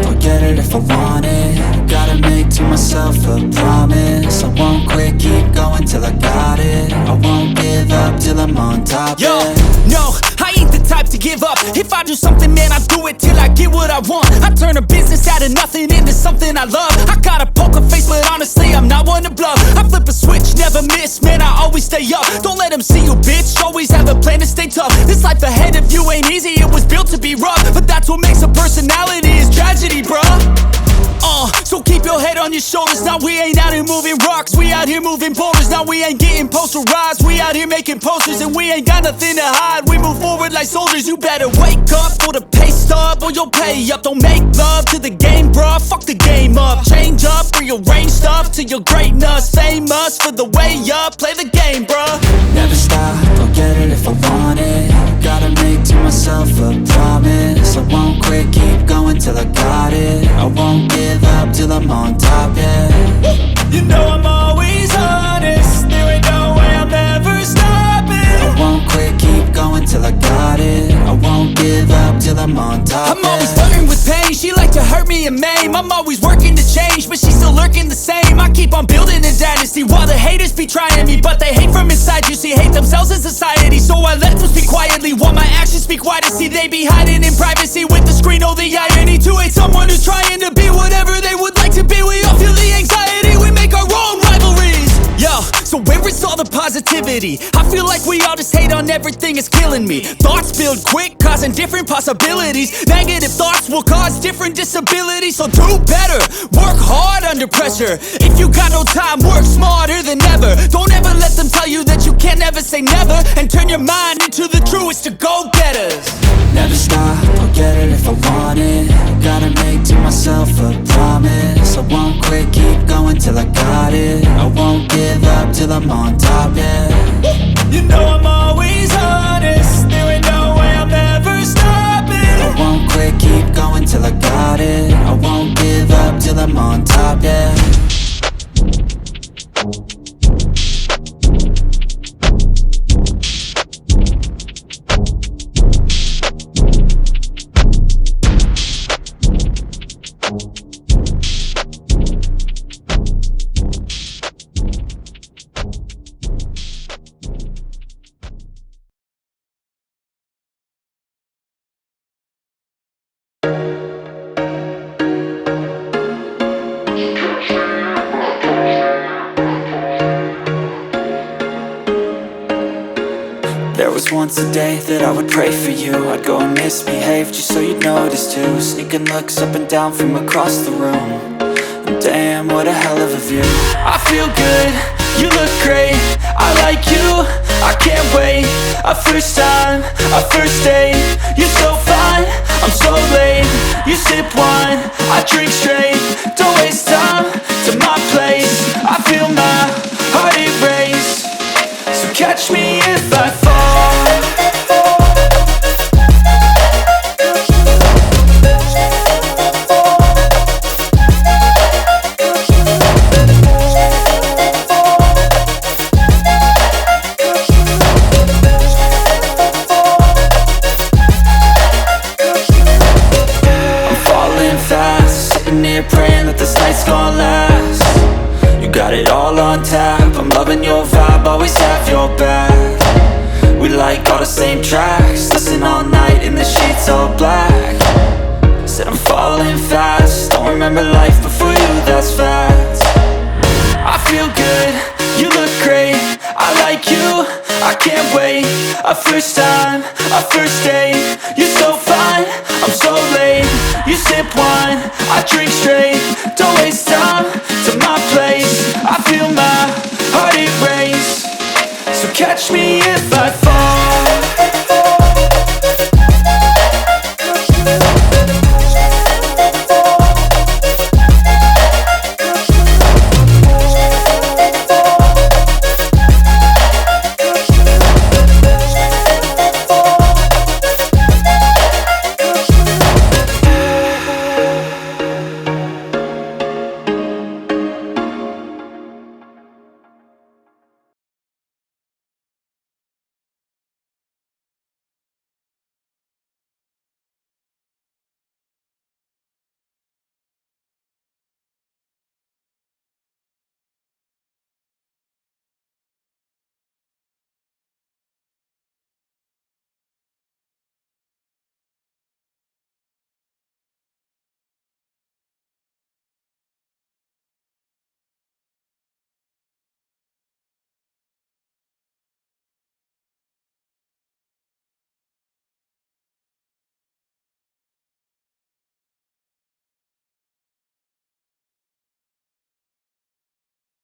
I'll get it if I want it. Gotta make to myself a promise. I won't quit, keep going till I got it. I won't give up till I'm on top. Yo, no, I ain't the type to give up. If I do something, man, I do it till I get what I want. I turn a business out of nothing into something I love. I got a poker face, but honestly, I'm not one to bluff. I flip a switch, never miss, man, I always stay up. Don't let them see you, bitch, always have a plan to stay tough. This life ahead of you ain't easy, it was built to be rough. But that's what makes a personality, is tragedy, bruh. So keep your head on your shoulders. Now we ain't out here moving rocks, we out here moving boulders. Now we ain't getting posterized, we out here making posters. And we ain't got nothing to hide, we move forward like soldiers. You better wake up for the pay stub, or you'll pay up. Don't make love to the game, bruh, fuck the game up. Change up, rearrange stuff to your greatness. Famous for the way up, play the game, bruh. Never stop, I'll get it if I want it. Gotta make to myself a promise. I won't quit, keep going till I got it. I won't give up till I'm on top, yeah. You know I'm always honest, there ain't no way I'm ever stopping. I won't quit, keep going till I got it. I won't give up till I'm on top, I'm always flirting with pain, she like to hurt me and maim. I'm always working to change, but she's still lurking the same. I keep on building a dynasty while the haters be trying me. But they hate from inside, you see, hate themselves in society. So I let them speak quietly while my actions speak wider. See, they be hiding in privacy with the screen, oh the irony. To hate someone who's trying to be whatever they would like to be. We all feel the anxiety, we make our own rivalries. Yo, so where is all the positivity? I feel like we all just hate on everything, it's killing me. Thoughts build quick, causing different possibilities. Negative thoughts will cause different disabilities. So do better, work hard under pressure. If you got no time, work smarter than ever. Don't ever let them tell you that you can't never say never. And turn your mind into the truest of go-getters. Never stop, I'll get it if I want it. Gotta make to myself a promise. I won't quit, keep going till I got it. I won't give up till I'm on top, yeah. You know I'm always honest, there ain't no way I'm ever stopping. I won't quit, keep going till I got it. I won't give up till I'm on top, yeah. There was once a day that I would pray for you. I'd go and misbehave just so you'd notice too. Sneaking looks up and down from across the room. And damn, what a hell of a view. I feel good, you look great, I like you, I can't wait. A first time, a first date, you're so fine, I'm so late. You sip wine, I drink straight. Don't waste time to my place. I feel my heart erase. So catch me if I fall. Praying that this night's gonna last. You got it all on tap, I'm loving your vibe, always have your back. We like all the same tracks, listen all night in the sheets all black. Said I'm falling fast, don't remember life before you, that's fact. I feel good, you look great, I like you, I can't wait. A first time, a first date, you're so fine, I'm so late. You sip wine, I drink straight. Don't waste time to my place. I feel my heart erase. So catch me if I fall.